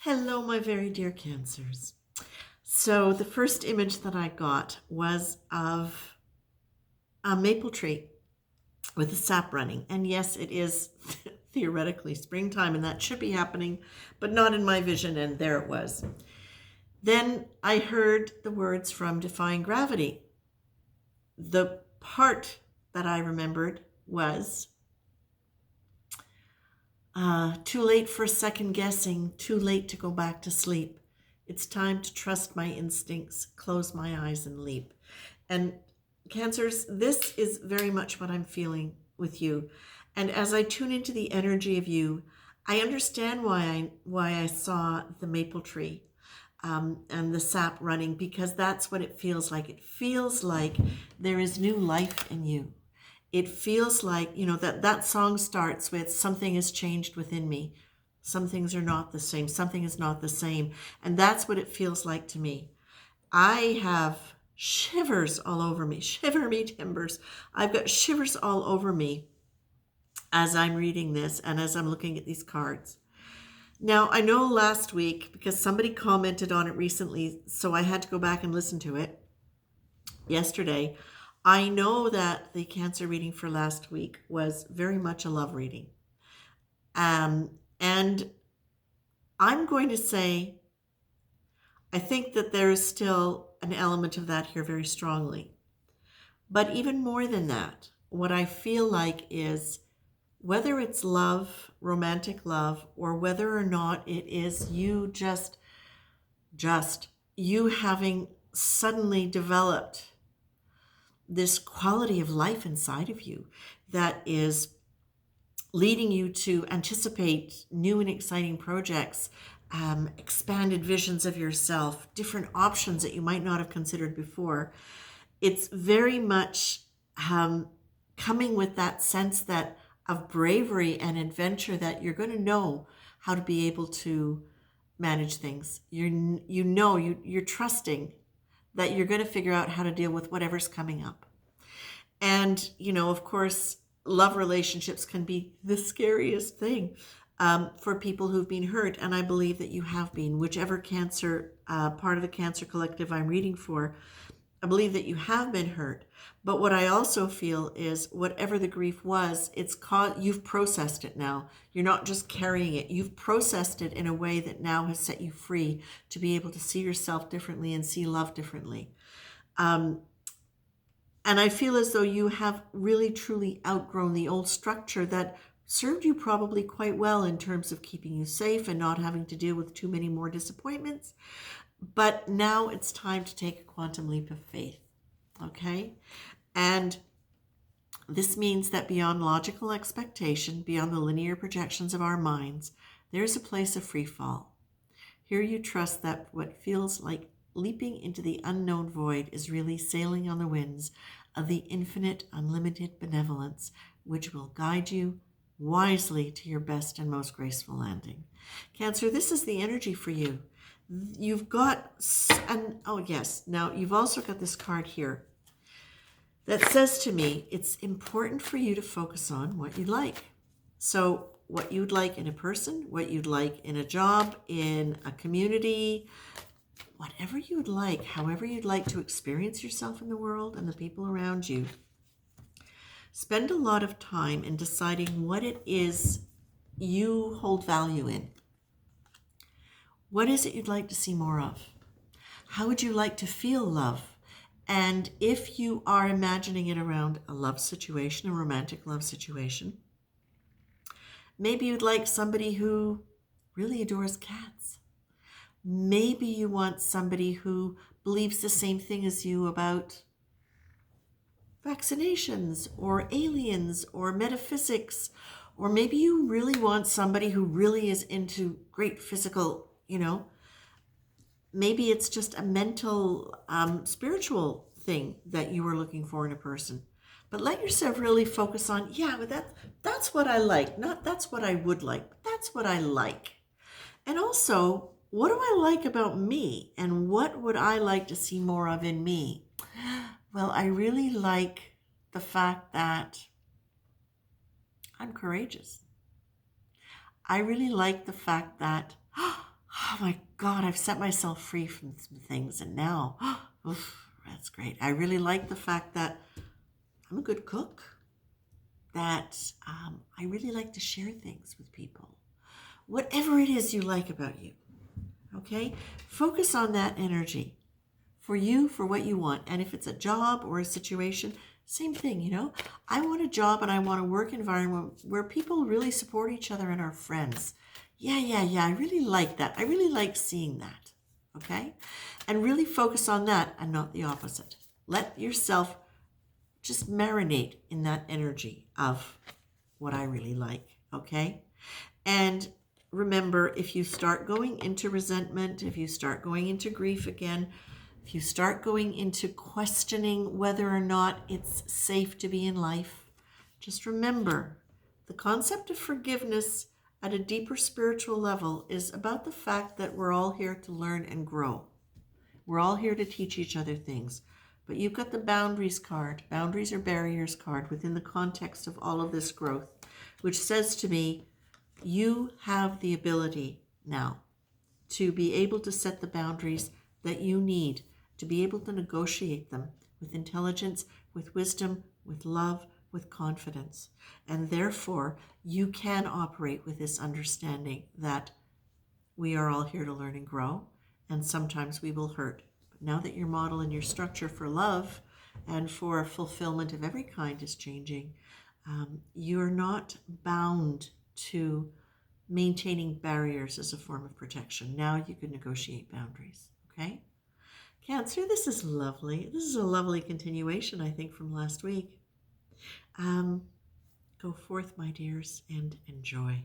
Hello, my very dear Cancers. So, the first image that I got was of a maple tree with the sap running. And yes, it is theoretically springtime, and that should be happening, but not in my vision. And there it was. Then I heard the words from Defying Gravity. The part that I remembered was too late for second guessing, too late to go back to sleep. It's time to trust my instincts, close my eyes and leap. And Cancers, this is very much what I'm feeling with you. And as I tune into the energy of you, I understand why I saw the maple tree and the sap running, because that's what it feels like. It feels like there is new life in you. It feels like, that song starts with something has changed within me. Some things are not the same. Something is not the same. And that's what it feels like to me. I have shivers all over me. Shiver me timbers. I've got shivers all over me as I'm reading this and as I'm looking at these cards. Now, I know last week, because somebody commented on it recently, so I had to go back and listen to it yesterday. I know that the Cancer reading for last week was very much a love reading. And I'm going to say, I think that there is still an element of that here very strongly. But even more than that, what I feel like is whether it's love, romantic love, or whether or not it is you just you having suddenly developed this quality of life inside of you that is leading you to anticipate new and exciting projects, expanded visions of yourself, different options that you might not have considered before. It's very much coming with that sense that of bravery and adventure, that you're going to know how to be able to manage things. You're trusting that you're going to figure out how to deal with whatever's coming up. And, of course, love relationships can be the scariest thing for people who've been hurt. And I believe that you have been, whichever Cancer, part of the Cancer collective I'm reading for, I believe that you have been hurt. But what I also feel is whatever the grief was, you've processed it now. You're not just carrying it. You've processed it in a way that now has set you free to be able to see yourself differently and see love differently. And I feel as though you have really truly outgrown the old structure that served you probably quite well in terms of keeping you safe and not having to deal with too many more disappointments. But now it's time to take a quantum leap of faith, okay? And this means that beyond logical expectation, beyond the linear projections of our minds, there's a place of free fall. Here you trust that what feels like leaping into the unknown void is really sailing on the winds of the infinite, unlimited benevolence, which will guide you wisely to your best and most graceful landing. Cancer, this is the energy for you. You've got, and oh yes, now you've also got this card here that says to me, it's important for you to focus on what you like. So what you'd like in a person, what you'd like in a job, in a community, whatever you'd like, however you'd like to experience yourself in the world and the people around you. Spend a lot of time in deciding what it is you hold value in. What is it you'd like to see more of? How would you like to feel love? And if you are imagining it around a love situation, a romantic love situation, maybe you'd like somebody who really adores cats. Maybe you want somebody who believes the same thing as you about vaccinations or aliens or metaphysics. Or maybe you really want somebody who really is into great physical, maybe it's just a mental, spiritual thing that you were looking for in a person. But let yourself really focus on, but that's what I like. Not that's what I would like, but that's what I like. And also, what do I like about me? And what would I like to see more of in me? Well, I really like the fact that I'm courageous. I really like the fact that oh my God, I've set myself free from some things. And now, oof, that's great. I really like the fact that I'm a good cook, that I really like to share things with people. Whatever it is you like about you, okay? Focus on that energy for you, for what you want. And if it's a job or a situation, same thing, you know? I want a job and I want a work environment where people really support each other and are friends. Yeah. I really like that. I really like seeing that, okay? And really focus on that and not the opposite. Let yourself just marinate in that energy of what I really like, okay? And remember, if you start going into resentment, if you start going into grief again, if you start going into questioning whether or not it's safe to be in life, just remember the concept of forgiveness at a deeper spiritual level is about the fact that we're all here to learn and grow. We're all here to teach each other things. But you've got the boundaries card, boundaries or barriers card within the context of all of this growth, which says to me, you have the ability now to be able to set the boundaries that you need, to be able to negotiate them with intelligence, with wisdom, with love, with confidence. And therefore, you can operate with this understanding that we are all here to learn and grow, and sometimes we will hurt. But now that your model and your structure for love and for fulfillment of every kind is changing, you're not bound to maintaining barriers as a form of protection. Now you can negotiate boundaries, okay? Cancer, this is lovely. This is a lovely continuation, I think, from last week. Go forth, my dears, and enjoy.